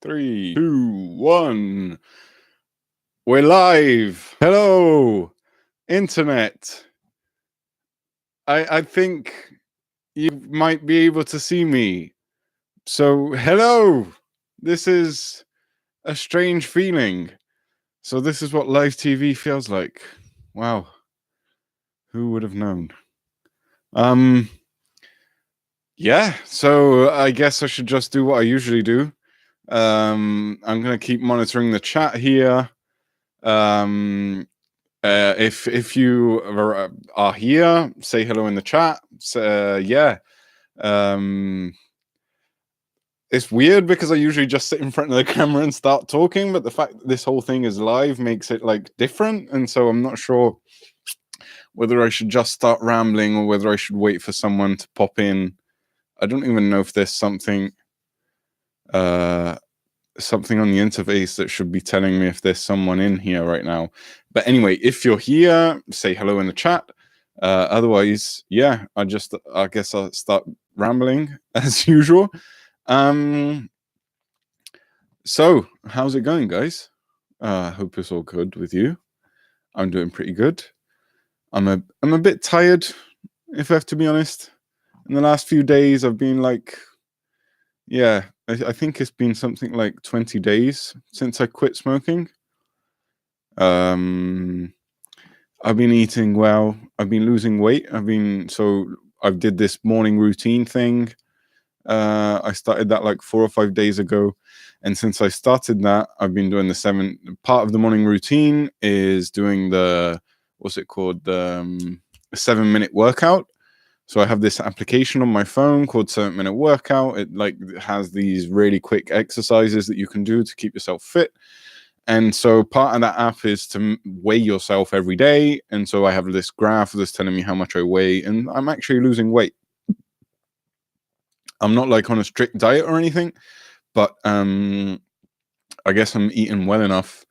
3, 2, 1. We're live. Hello, internet. I think you might be able to see me. So, hello. This is a strange feeling. So, this is what live TV feels like. Wow. Who would have known? Yeah, so I guess I should just do what I usually do. I'm gonna keep monitoring the chat here. If you are here, say hello in the chat. Yeah. It's weird because I usually just sit in front of the camera and start talking, but the fact that this whole thing is live makes it like different, and so I'm not sure whether I should just start rambling or whether I should wait for someone to pop in. I don't even know if there's something something on the interface that should be telling me if there's someone in here right now. But anyway, if you're here, say hello in the chat. Otherwise, yeah, I guess I'll start rambling as usual. So how's it going, guys? Hope it's all good with you. I'm doing pretty good. I'm a bit tired, if I have to be honest. In the last few days, I've been like, yeah, I think it's been something like 20 days since I quit smoking. I've been eating well. I've been losing weight. I did this morning routine thing. I started that like 4 or 5 days ago. And since I started that, I've been doing part of the morning routine is doing what's it called? The 7-minute workout. So I have this application on my phone called 7-Minute Workout. It has these really quick exercises that you can do to keep yourself fit. And so part of that app is to weigh yourself every day. And so I have this graph that's telling me how much I weigh, and I'm actually losing weight. I'm not like on a strict diet or anything, but I guess I'm eating well enough.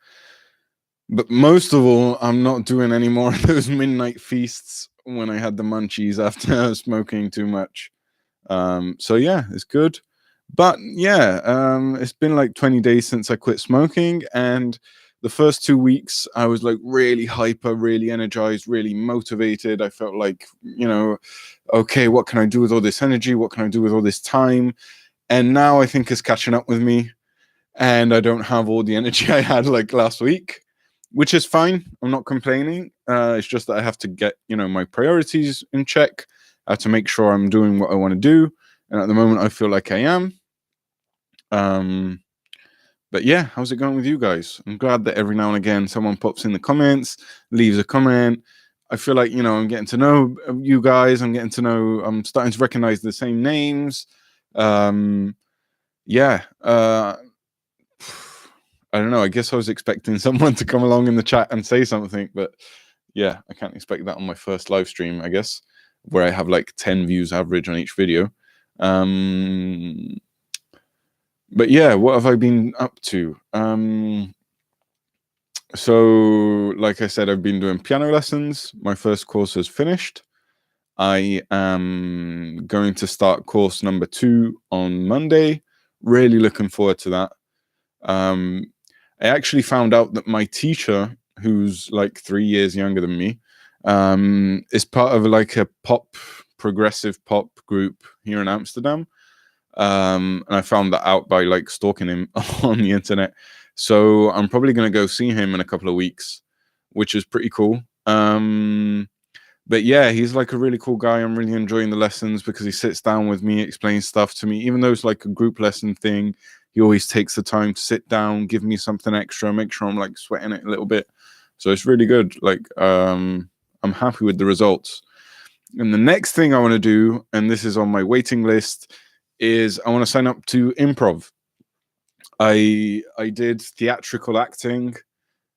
But most of all, I'm not doing any more of those midnight feasts when I had the munchies after smoking too much. So yeah, it's good. But yeah, it's been like 20 days since I quit smoking, and the first 2 weeks I was like really hyper, really energized, really motivated. I felt like, okay, what can I do with all this energy? What can I do with all this time? And now I think it's catching up with me, and I don't have all the energy I had like last week, which is fine. I'm not complaining. It's just that I have to get, my priorities in check. I have to make sure I'm doing what I want to do. And at the moment, I feel like I am. But yeah, how's it going with you guys? I'm glad that every now and again someone pops in the comments, leaves a comment. I feel like, I'm getting to know you guys. I'm starting to recognize the same names. Yeah. I don't know. I guess I was expecting someone to come along in the chat and say something, but yeah, I can't expect that on my first live stream, I guess, where I have like 10 views average on each video. But yeah, what have I been up to? So, like I said, I've been doing piano lessons. My first course is finished. I am going to start course number 2 on Monday. Really looking forward to that. I actually found out that my teacher, who's like 3 years younger than me, is part of like a progressive pop group here in Amsterdam. And I found that out by like stalking him on the internet. So I'm probably going to go see him in a couple of weeks, which is pretty cool. But yeah, he's like a really cool guy. I'm really enjoying the lessons because he sits down with me, explains stuff to me. Even though it's like a group lesson thing, he always takes the time to sit down, give me something extra, make sure I'm like sweating it a little bit. So it's really good. Like, I'm happy with the results. And the next thing I want to do, and this is on my waiting list, is I want to sign up to improv. I did theatrical acting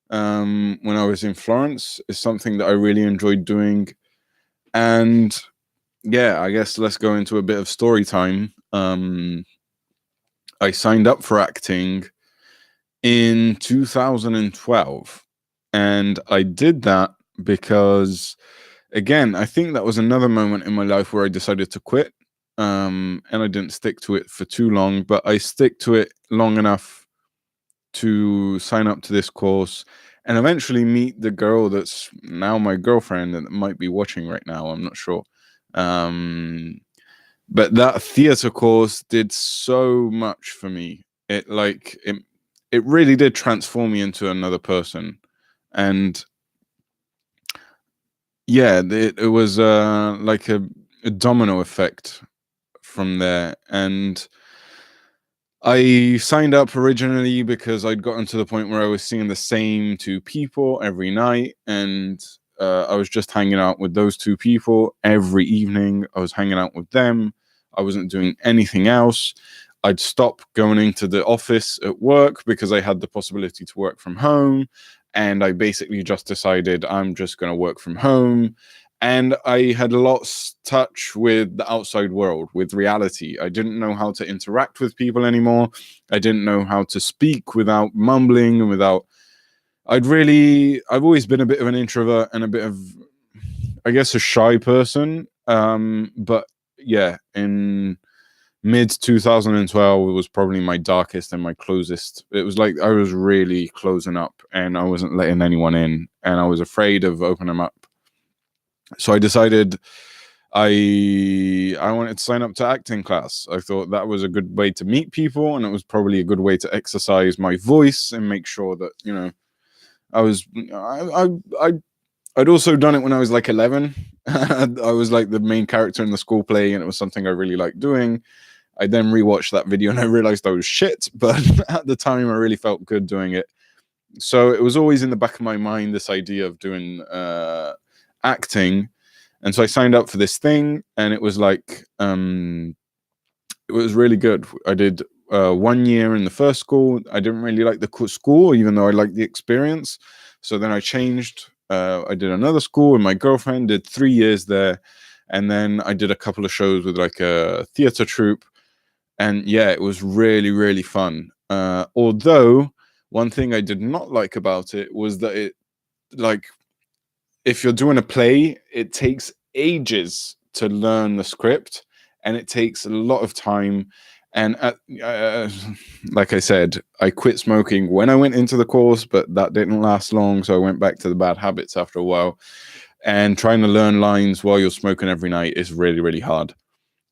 when I was in Florence. It's something that I really enjoyed doing. And yeah, I guess let's go into a bit of story time. I signed up for acting in 2012, and I did that because, again, I think that was another moment in my life where I decided to quit. And I didn't stick to it for too long, but I stick to it long enough to sign up to this course and eventually meet the girl that's now my girlfriend and that might be watching right now. I'm not sure. But that theater course did so much for me. It really did transform me into another person. And yeah, it was like a domino effect from there. And I signed up originally because I'd gotten to the point where I was seeing the same two people every night, and I was just hanging out with those two people every evening. I was hanging out with them. I wasn't doing anything else. I'd stop going into the office at work because I had the possibility to work from home. And I basically just decided I'm just going to work from home. And I had lost touch with the outside world, with reality. I didn't know how to interact with people anymore. I didn't know how to speak without mumbling and without. I've always been a bit of an introvert and a bit of, I guess, a shy person. But yeah, in mid 2012, it was probably my darkest and my closest. It was like I was really closing up and I wasn't letting anyone in, and I was afraid of opening them up. So I decided I wanted to sign up to acting class. I thought that was a good way to meet people, and it was probably a good way to exercise my voice and make sure that, you know, I'd also done it when I was like 11. I was like the main character in the school play, and it was something I really liked doing. I then rewatched that video and I realized I was shit, but at the time I really felt good doing it. So it was always in the back of my mind, this idea of doing acting. And so I signed up for this thing, and it was like it was really good. I did 1 year in the first school. I didn't really like the school, even though I liked the experience. So then I changed. I did another school, and my girlfriend did 3 years there. And then I did a couple of shows with like a theater troupe. And yeah, it was really, really fun. Although one thing I did not like about it was that it, like, if you're doing a play, it takes ages to learn the script, and it takes a lot of time. And like I said, I quit smoking when I went into the course, but that didn't last long. So I went back to the bad habits after a while. And trying to learn lines while you're smoking every night is really, really hard.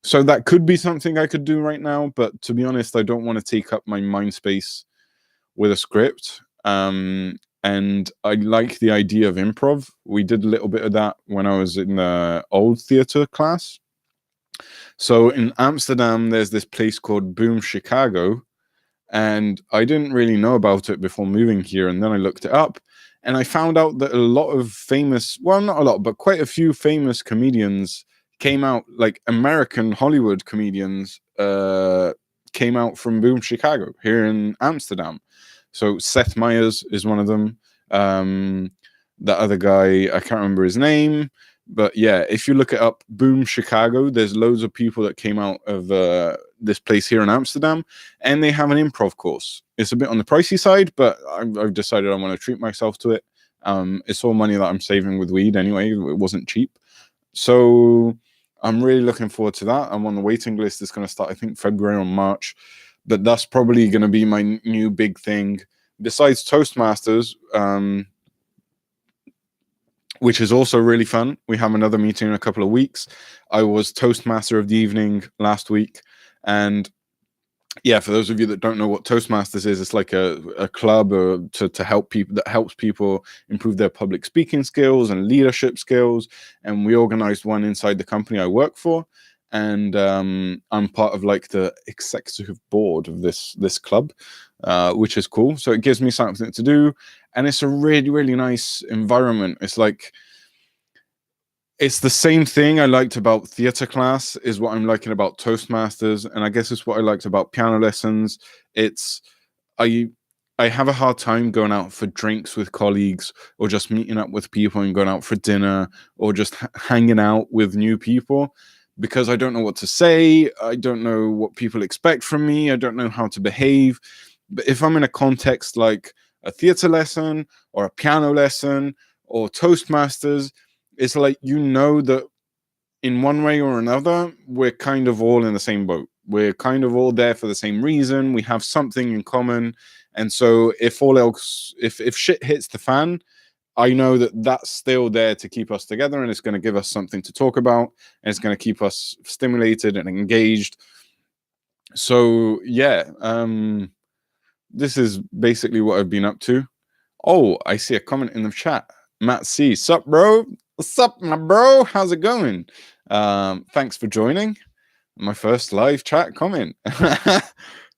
So that could be something I could do right now. But to be honest, I don't want to take up my mind space with a script. And I like the idea of improv. We did a little bit of that when I was in the old theater class. So in Amsterdam, there's this place called Boom Chicago, and I didn't really know about it before moving here. And then I looked it up, and I found out that a lot of famous, well, not a lot, but quite a few famous comedians came out, like American Hollywood comedians came out from Boom Chicago here in Amsterdam. So Seth Meyers is one of them. The other guy, I can't remember his name, but yeah, if you look it up, Boom Chicago, there's loads of people that came out of this place here in Amsterdam, and they have an improv course. It's a bit on the pricey side, but I've decided I want to treat myself to it. It's all money that I'm saving with weed anyway. It wasn't cheap. So I'm really looking forward to that. I'm on the waiting list. It's going to start, I think, February or March. But that's probably going to be my new big thing. Besides Toastmasters, which is also really fun. We have another meeting in a couple of weeks. I was Toastmaster of the evening last week. And yeah, for those of you that don't know what Toastmasters is, it's like a club to help people, that helps people improve their public speaking skills and leadership skills. And we organized one inside the company I work for. And I'm part of like the executive board of this club, which is cool. So it gives me something to do, and it's a really, really nice environment. It's like, it's the same thing I liked about theater class is what I'm liking about Toastmasters, and I guess it's what I liked about piano lessons. It's I have a hard time going out for drinks with colleagues, or just meeting up with people and going out for dinner, or just hanging out with new people, because I don't know what to say. I don't know what people expect from me. I don't know how to behave. But if I'm in a context like a theater lesson or a piano lesson or Toastmasters, it's like, you know, that in one way or another, we're kind of all in the same boat. We're kind of all there for the same reason. We have something in common. And so if all else, if shit hits the fan, I know that that's still there to keep us together, and it's going to give us something to talk about, and it's going to keep us stimulated and engaged. So yeah, this is basically what I've been up to. Oh, I see a comment in the chat. Matt C. Sup, bro? What's up, my bro? How's it going? Thanks for joining. My first live chat comment.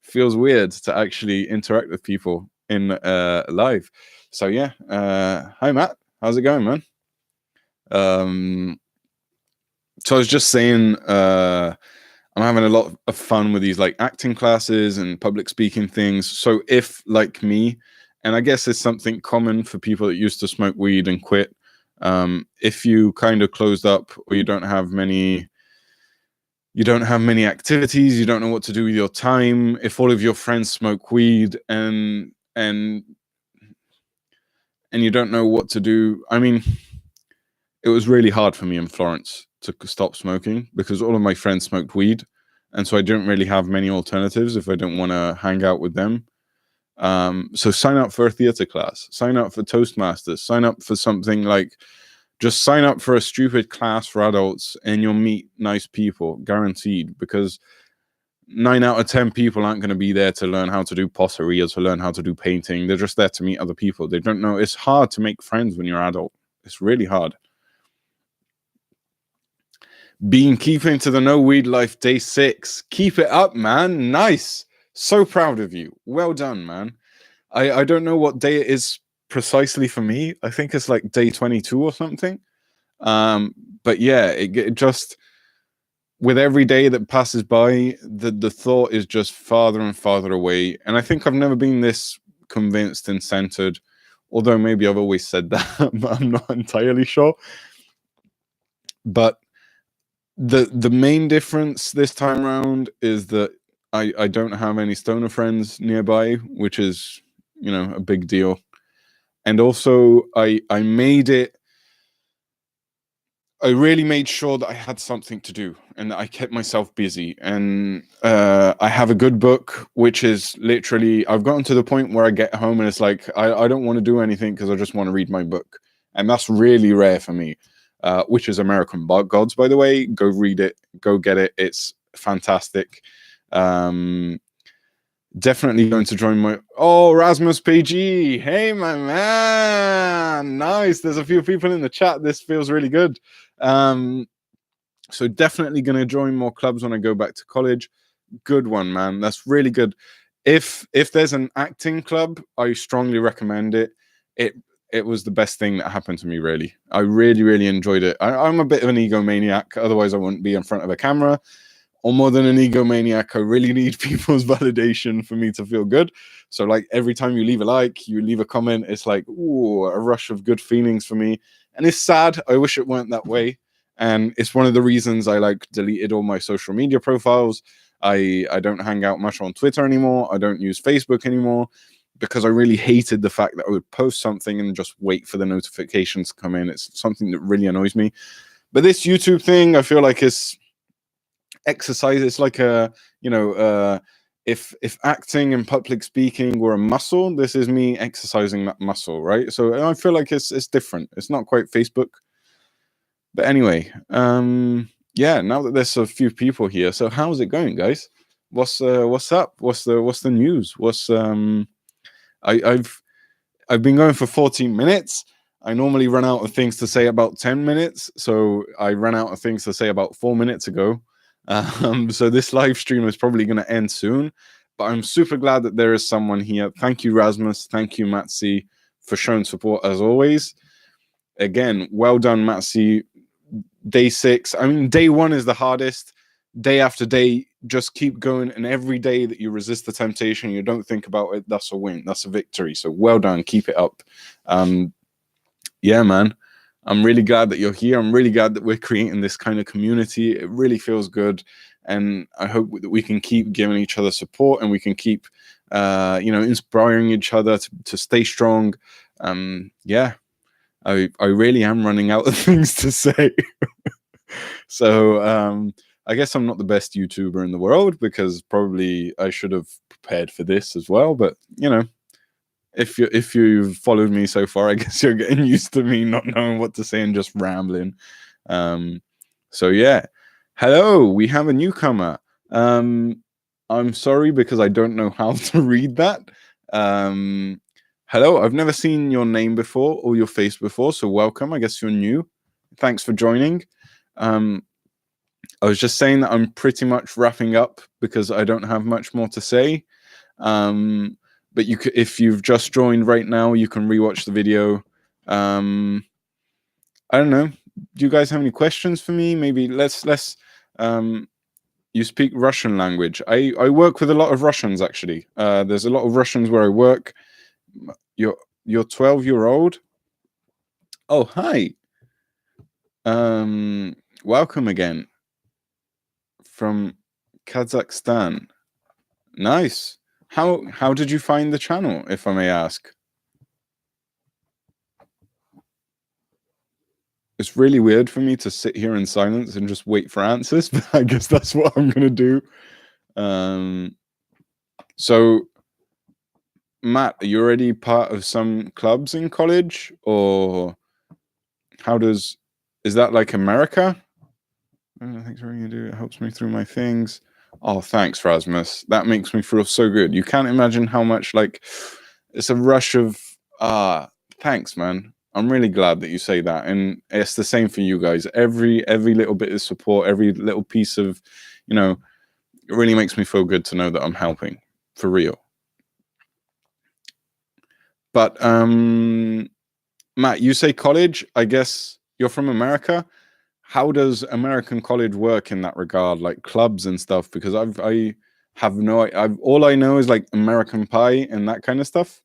Feels weird to actually interact with people in live. So yeah, hi Matt, how's it going, man? So I was just saying, I'm having a lot of fun with these like acting classes and public speaking things. So if, like me, and I guess it's something common for people that used to smoke weed and quit, if you kind of closed up or you don't have many activities, you don't know what to do with your time, if all of your friends smoke weed and you don't know what to do. I mean, it was really hard for me in Florence to stop smoking because all of my friends smoked weed, and so I didn't really have many alternatives if I didn't want to hang out with them. So sign up for a theater class, sign up for Toastmasters, sign up for something like, just sign up for a stupid class for adults and you'll meet nice people, guaranteed, because 9 out of 10 people aren't going to be there to learn how to do pottery or to learn how to do painting. They're just there to meet other people. They don't know. It's hard to make friends when you're adult. It's really hard. Been keeping to the no weed life, day 6. Keep it up, man. Nice. So proud of you. Well done, man. I don't know what day it is precisely for me. I think it's like day 22 or something. But yeah, it just, with every day that passes by, the thought is just farther and farther away. And I think I've never been this convinced and centered, although maybe I've always said that, but I'm not entirely sure. But the main difference this time around is that I don't have any stoner friends nearby, which is, you know, a big deal. And also I really made sure that I had something to do and that I kept myself busy. And I have a good book, which is literally, I've gotten to the point where I get home and it's like, I don't want to do anything because I just want to read my book. And that's really rare for me, which is American Gods, by the way. Go read it. Go get it. It's fantastic. Definitely going to join my... Oh, Rasmus PG. Hey, my man. Nice. There's a few people in the chat. This feels really good. So definitely going to join more clubs when I go back to college. Good one, man. That's really good. If there's an acting club, I strongly recommend it. It was the best thing that happened to me, really. I really, really enjoyed it. I'm a bit of an egomaniac. Otherwise, I wouldn't be in front of a camera. Or more than an egomaniac, I really need people's validation for me to feel good. So like every time you leave a like, you leave a comment, it's like, ooh, a rush of good feelings for me. And it's sad. I wish it weren't that way. And it's one of the reasons I like deleted all my social media profiles. I don't hang out much on Twitter anymore. I don't use Facebook anymore because I really hated the fact that I would post something and just wait for the notifications to come in. It's something that really annoys me. But this YouTube thing, I feel like is exercise. It's like a, you know, if acting and public speaking were a muscle, this is me exercising that muscle, right? So I feel like it's different. It's not quite Facebook. But anyway, yeah, now that there's a few people here, so how's it going, guys? What's up? What's the news? I've been going for 14 minutes. I normally run out of things to say about 10 minutes, so I ran out of things to say about 4 minutes ago. So this live stream is probably going to end soon, but I'm super glad that there is someone here. Thank you, Rasmus. Thank you, Matsi, for showing support as always. Again, well done, Matsi. Day 6. I mean, day 1 is the hardest. Day after day, just keep going. And every day that you resist the temptation, you don't think about it, that's a win. That's a victory. So well done. Keep it up. Yeah, man. I'm really glad that you're here. I'm really glad that we're creating this kind of community. It really feels good. And I hope that we can keep giving each other support and we can keep, you know, inspiring each other to stay strong. Yeah, I really am running out of things to say. So I guess I'm not the best YouTuber in the world because probably I should have prepared for this as well. But if you've followed me so far, I guess you're getting used to me not knowing what to say and just rambling. So yeah, hello, we have a newcomer. I'm sorry because I don't know how to read that. Hello, I've never seen your name before or your face before, so welcome. I guess you're new. Thanks for joining. I was just saying that I'm pretty much wrapping up because I don't have much more to say. But if you've just joined right now, you can rewatch the video. I don't know. Do you guys have any questions for me? Maybe let's. You speak Russian language. I work with a lot of Russians actually. There's a lot of Russians where I work. You're 12-year-old. Oh, hi. Welcome again from Kazakhstan. Nice. How did you find the channel, if I may ask? It's really weird for me to sit here in silence and just wait for answers, but I guess that's what I'm gonna do. So, Matt, are you already part of some clubs in college, or is that like America? Thanks for everything you do. It helps me through my things. Oh, thanks, Rasmus. That makes me feel so good. You can't imagine how much it's a rush of thanks, man. I'm really glad that you say that, and it's the same for you guys. Every little bit of support, every little piece of, it really makes me feel good to know that I'm helping for real. But Matt, you say college. I guess you're from America. How does American college work in that regard, like clubs and stuff? Because I have no. All I know is like American Pie and that kind of stuff.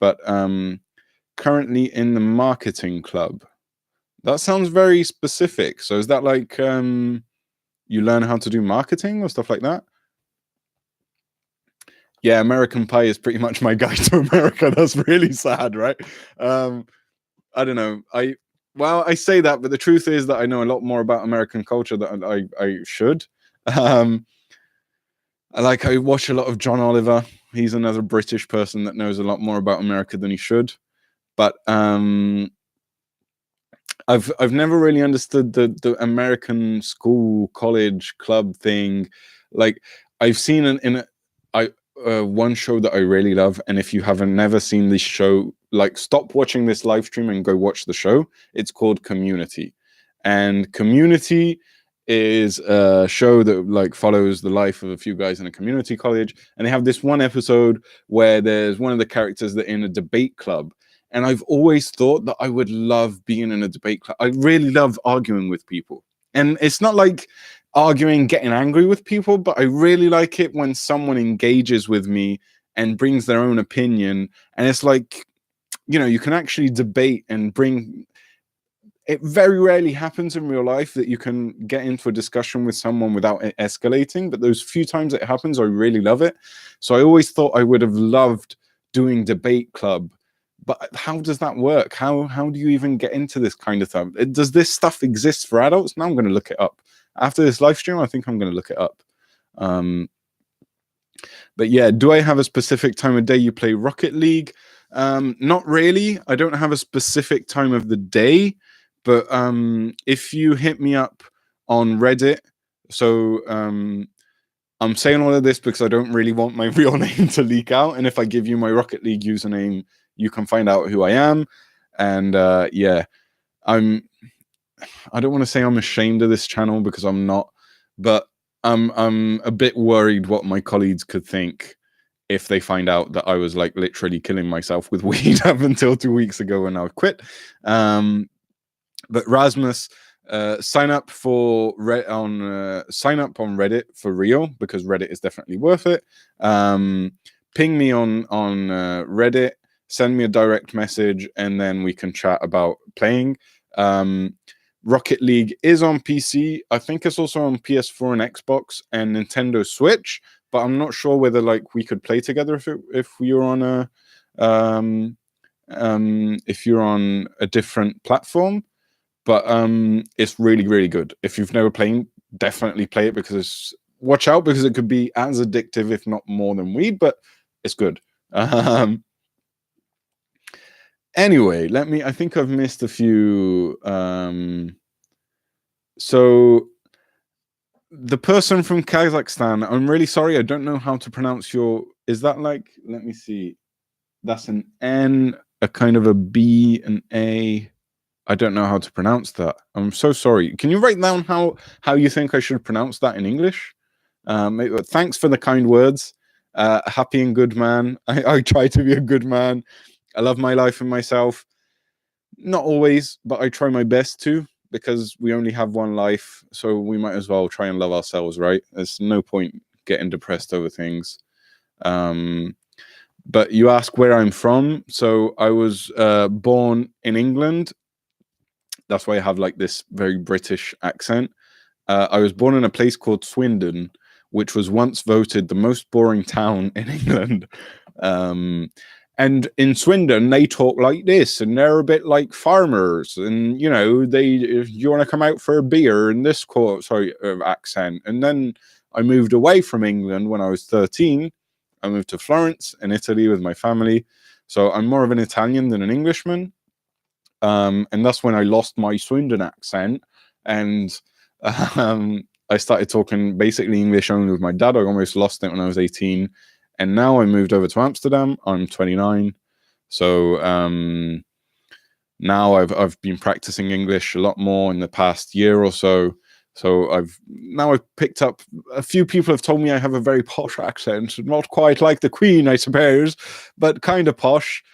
But currently in the marketing club. That sounds very specific. So is that like you learn how to do marketing or stuff like that? Yeah, American Pie is pretty much my guide to America. That's really sad, right? I don't know. I say that, but the truth is that I know a lot more about American culture than I should. I watch a lot of John Oliver. He's another British person that knows a lot more about America than he should. But I've never really understood the American school, college, club thing. Like I've seen one show that I really love, and if you haven't never seen this show, like stop watching this live stream and go watch the show. It's called Community, and Community is a show that like follows the life of a few guys in a community college, and they have this one episode where there's one of the characters that in a debate club. And I've always thought that I would love being in a debate club. I really love arguing with people. And it's not like arguing, getting angry with people, but I really like it when someone engages with me and brings their own opinion. And it's like, you can actually debate and bring. It very rarely happens in real life that you can get into a discussion with someone without it escalating. But those few times it happens, I really love it. So I always thought I would have loved doing debate club. But how does that work? How do you even get into this kind of stuff? Does this stuff exist for adults? Now I'm going to look it up. After this live stream, I think I'm going to look it up. But yeah, do I have a specific time of day you play Rocket League? Not really. I don't have a specific time of the day. But if you hit me up on Reddit, so I'm saying all of this because I don't really want my real name to leak out. And if I give you my Rocket League username, you can find out who I am. And yeah, I don't want to say I'm ashamed of this channel because I'm not, but I'm a bit worried what my colleagues could think if they find out that I was like literally killing myself with weed up until 2 weeks ago when I quit. But Rasmus, sign up on Reddit for real, because Reddit is definitely worth it. Ping me on Reddit, send me a direct message, and then we can chat about playing. Rocket League is on PC. I think it's also on PS4 and Xbox and Nintendo Switch, but I'm not sure whether like we could play together if you're on if you're on a different platform. But it's really, really good. If you've never definitely play it because watch out, because it could be as addictive, if not more than weed, but it's good. Anyway, I think I've missed a few. So the person from Kazakhstan, I'm really sorry, I don't know how to pronounce is that like, let me see. That's an N, a kind of a B, an A. I don't know how to pronounce that. I'm so sorry. Can you write down how you think I should pronounce that in English? Thanks for the kind words. Happy and good man. I try to be a good man. I love my life and myself. Not always, but I try my best to, because we only have one life, so we might as well try and love ourselves, right? There's no point getting depressed over things. But you ask where I'm from. So I was born in England. That's why I have like this very British accent. I was born in a place called Swindon, which was once voted the most boring town in England. And in Swindon, they talk like this, and they're a bit like farmers. And you know, if you want to come out for a beer in this accent. And then I moved away from England when I was 13. I moved to Florence in Italy with my family. So I'm more of an Italian than an Englishman. And that's when I lost my Swindon accent, and I started talking basically English only with my dad. I almost lost it when I was 18, and now I moved over to Amsterdam. I'm 29, so now I've been practicing English a lot more in the past year or so. So I've picked up. A few people have told me I have a very posh accent, not quite like the Queen, I suppose, but kind of posh.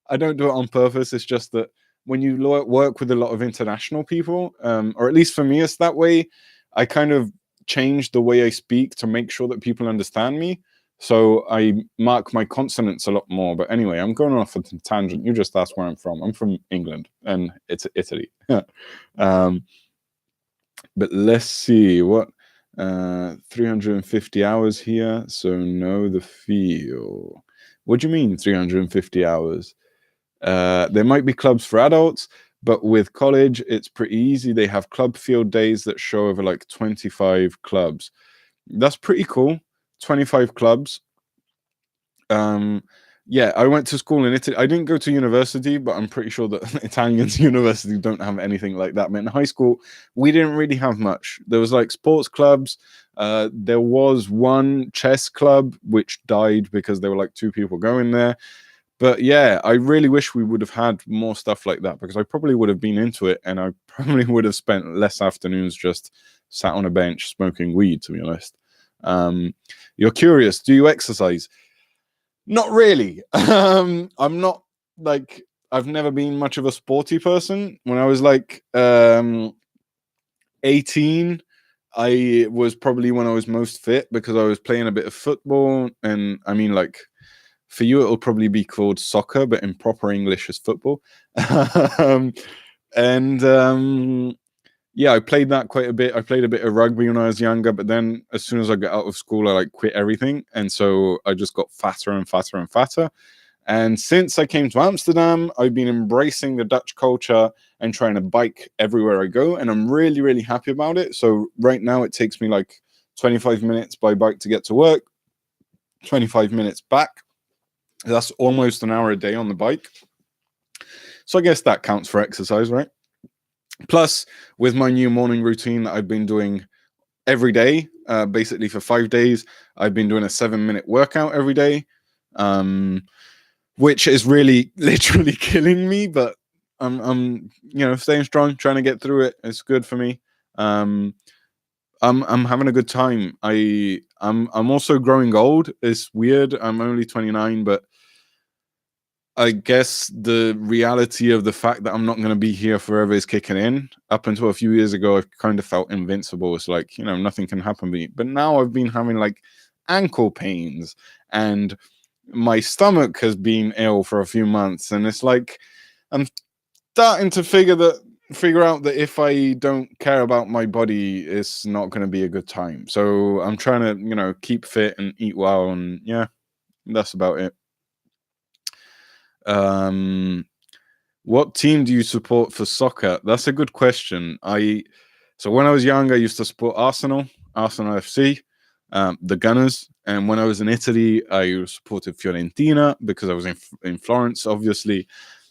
I don't do it on purpose. It's just that when you work with a lot of international people, or at least for me, it's that way. I kind of change the way I speak to make sure that people understand me. So I mark my consonants a lot more. But anyway, I'm going off a tangent. You just asked where I'm from. I'm from England, and it's Italy. But let's see what 350 hours here. So know the feel. What do you mean 350 hours? There might be clubs for adults, but with college, it's pretty easy. They have club field days that show over like 25 clubs. That's pretty cool. 25 clubs. Yeah, I went to school in Italy. I didn't go to university, but I'm pretty sure that Italians university don't have anything like that. But in high school, we didn't really have much. There was like sports clubs. There was one chess club, which died because there were like 2 people going there. But yeah, I really wish we would have had more stuff like that, because I probably would have been into it, and I probably would have spent less afternoons just sat on a bench smoking weed, to be honest. You're curious, do you exercise? Not really. I'm not like, I've never been much of a sporty person. When I was like 18, I was probably when I was most fit, because I was playing a bit of football. And I mean, like, for you, it'll probably be called soccer, but in proper English is football. Yeah, I played that quite a bit. I played a bit of rugby when I was younger, but then as soon as I got out of school, I like quit everything. And so I just got fatter and fatter and fatter. And since I came to Amsterdam, I've been embracing the Dutch culture and trying to bike everywhere I go. And I'm really, really happy about it. So right now it takes me like 25 minutes by bike to get to work, 25 minutes back. That's almost an hour a day on the bike. So I guess that counts for exercise, right? Plus, with my new morning routine that I've been doing every day, basically for 5 days, I've been doing a 7-minute workout every day, which is really literally killing me, but I'm staying strong, trying to get through it. It's good for me. I'm having a good time. I'm also growing old. It's weird. I'm only 29, but I guess the reality of the fact that I'm not going to be here forever is kicking in. Up until a few years ago, I kind of felt invincible. It's like, nothing can happen to me. But now I've been having like ankle pains, and my stomach has been ill for a few months. And it's like, I'm starting to figure out that if I don't care about my body, it's not going to be a good time. So I'm trying to, keep fit and eat well. And yeah, that's about it. What team do you support for soccer? That's a good question. So when I was young, I used to support Arsenal FC, the Gunners. And when I was in Italy, I supported Fiorentina because I was in Florence, obviously.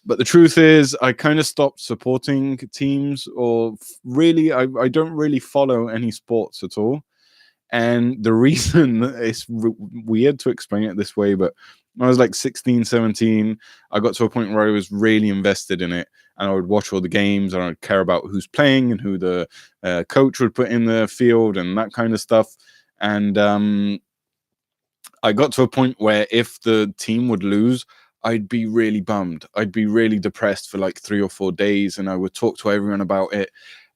But the truth is, I kind of stopped supporting teams, or really, I don't really follow any sports at all. And the reason it's weird to explain it this way, but when I was like 16, 17, I got to a point where I was really invested in it. And I would watch all the games and I'd care about who's playing and who the coach would put in the field and that kind of stuff. And I got to a point where if the team would lose, I'd be really bummed. I'd be really depressed for like 3 or 4 days, and I would talk to everyone about it.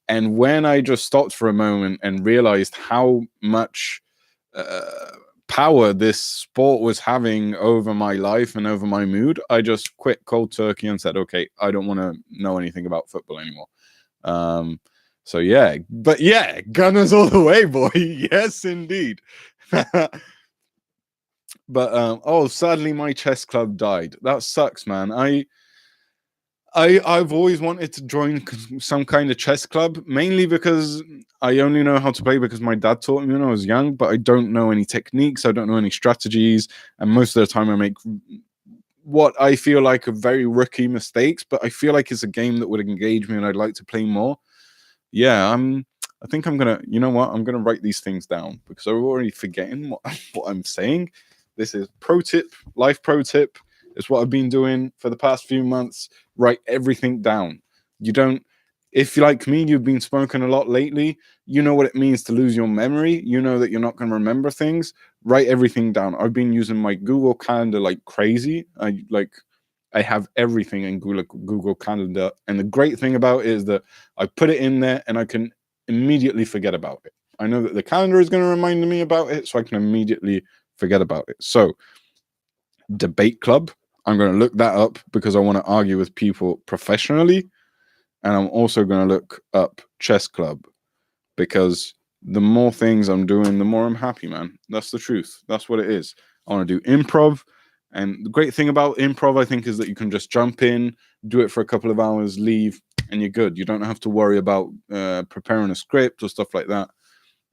And when I just stopped for a moment and realized how much power this sport was having over my life and over my mood, I just quit cold turkey and said, okay, I don't want to know anything about football anymore. So yeah, but yeah, Gunners all the way, boy. Yes, indeed. But sadly my chess club died. That sucks, man. I've always wanted to join some kind of chess club, mainly because I only know how to play because my dad taught me when I was young, but I don't know any techniques, I don't know any strategies, and most of the time I make what I feel like are very rookie mistakes, but I feel like it's a game that would engage me and I'd like to play more. Yeah, I think I'm gonna, you know what, I'm gonna write these things down because I'm already forgetting what I'm saying. This is pro tip, life pro tip. It's what I've been doing for the past few months. Write everything down. You don't, if you're like me, you've been smoking a lot lately, you know what it means to lose your memory. You know that you're not going to remember things. Write everything down. I've been using my Google Calendar like crazy. I have everything in Google Calendar. And the great thing about it is that I put it in there and I can immediately forget about it. I know that the calendar is going to remind me about it, so I can immediately forget about it. So, debate club, I'm going to look that up because I want to argue with people professionally. And I'm also going to look up chess club because the more things I'm doing, the more I'm happy, man. That's the truth. That's what it is. I want to do improv. And the great thing about improv, I think, is that you can just jump in, do it for a couple of hours, leave, and you're good. You don't have to worry about preparing a script or stuff like that.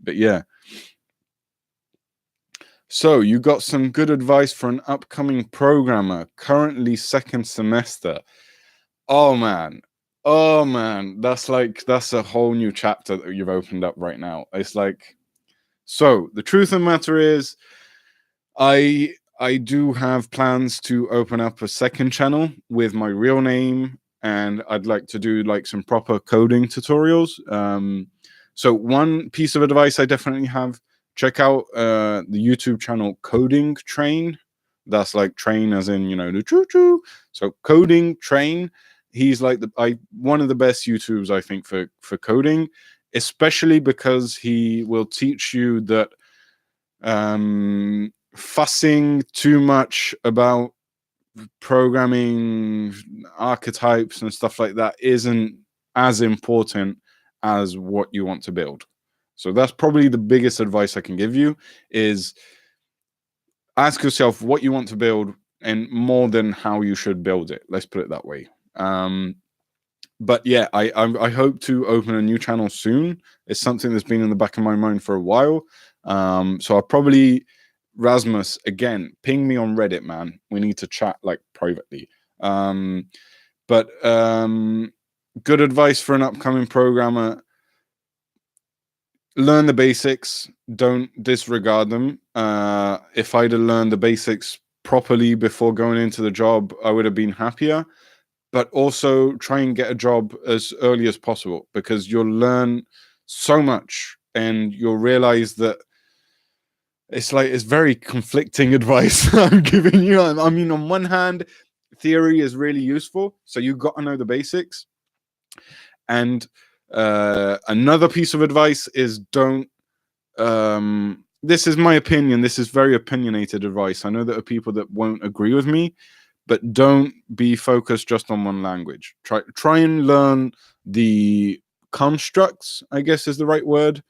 But yeah. So you got some good advice for an upcoming programmer, currently second semester. Oh man. Oh man. That's a whole new chapter that you've opened up right now. It's like, so the truth of the matter is, I do have plans to open up a second channel with my real name, and I'd like to do like some proper coding tutorials. So one piece of advice I definitely have: check out the YouTube channel Coding Train. That's like train as in, you know, the choo choo. So Coding Train. He's like one of the best YouTubers I think for coding, especially because he will teach you that fussing too much about programming archetypes and stuff like that isn't as important as what you want to build. So that's probably the biggest advice I can give you, is ask yourself what you want to build and more than how you should build it. Let's put it that way. But yeah, I hope to open a new channel soon. It's something that's been in the back of my mind for a while. So I'll probably, Rasmus, again, ping me on Reddit, man. We need to chat like privately. But good advice for an upcoming programmer: learn the basics, don't disregard them. If I'd have learned the basics properly before going into the job, I would have been happier. But also try and get a job as early as possible, because you'll learn so much and you'll realize that it's very conflicting advice I'm giving you. I mean, on one hand, theory is really useful, so you've got to know the basics. And another piece of advice is don't. This is my opinion. This is very opinionated advice. I know there are people that won't agree with me, but don't be focused just on one language. Try and learn the constructs, I guess is the right word,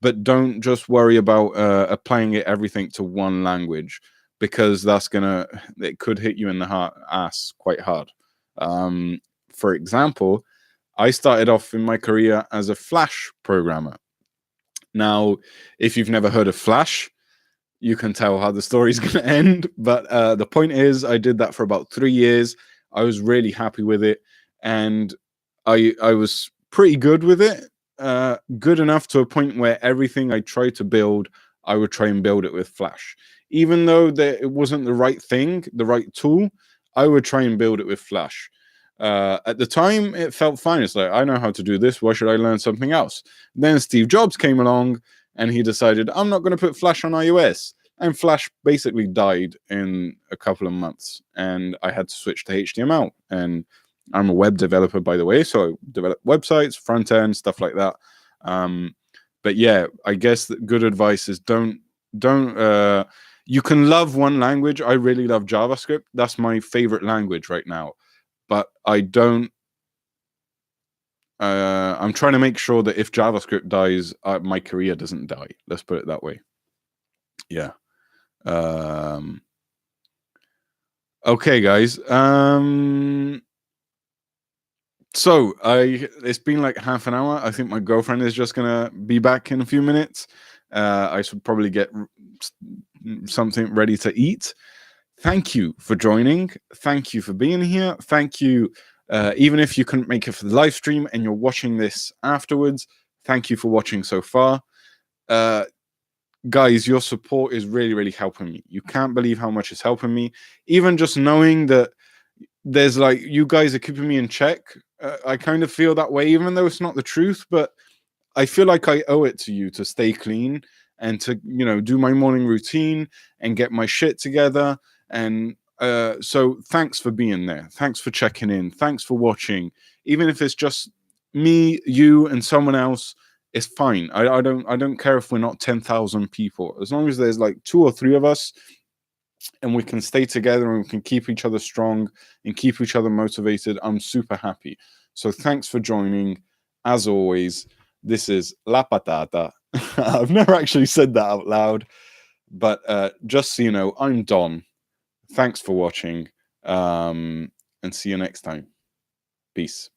but don't just worry about applying everything to one language, because it could hit you in the ass quite hard. For example, I started off in my career as a Flash programmer. Now, if you've never heard of Flash, you can tell how the story's going to end. But the point is, I did that for about 3 years. I was really happy with it, and I was pretty good with it. Good enough to a point where everything I tried to build, I would try and build it with Flash. Even though it wasn't the right thing, the right tool, I would try and build it with Flash. At the time, it felt fine. It's like, I know how to do this. Why should I learn something else? Then Steve Jobs came along and he decided, I'm not going to put Flash on iOS. And Flash basically died in a couple of months. And I had to switch to HTML. And I'm a web developer, by the way. So I develop websites, front end, stuff like that. But yeah, I guess that good advice is don't you can love one language. I really love JavaScript. That's my favorite language right now. But I don't. I'm trying to make sure that if JavaScript dies, my career doesn't die. Let's put it that way. Yeah. Okay, guys. So it's been like half an hour. I think my girlfriend is just gonna be back in a few minutes. I should probably get something ready to eat. Thank you for joining. Thank you for being here. Thank you, even if you couldn't make it for the live stream and you're watching this afterwards. Thank you for watching so far. Guys, your support is really, really helping me. You can't believe how much it's helping me. Even just knowing that there's like, you guys are keeping me in check. I kind of feel that way, even though it's not the truth, but I feel like I owe it to you to stay clean and to, do my morning routine and get my shit together. And so thanks for being there. Thanks for checking in. Thanks for watching. Even if it's just me, you, and someone else, it's fine. I don't care if we're not 10,000 people. As long as there's like 2 or 3 of us and we can stay together and we can keep each other strong and keep each other motivated, I'm super happy. So thanks for joining. As always, this is La Patata. I've never actually said that out loud, but just so you know, I'm Don. Thanks for watching, and see you next time. Peace.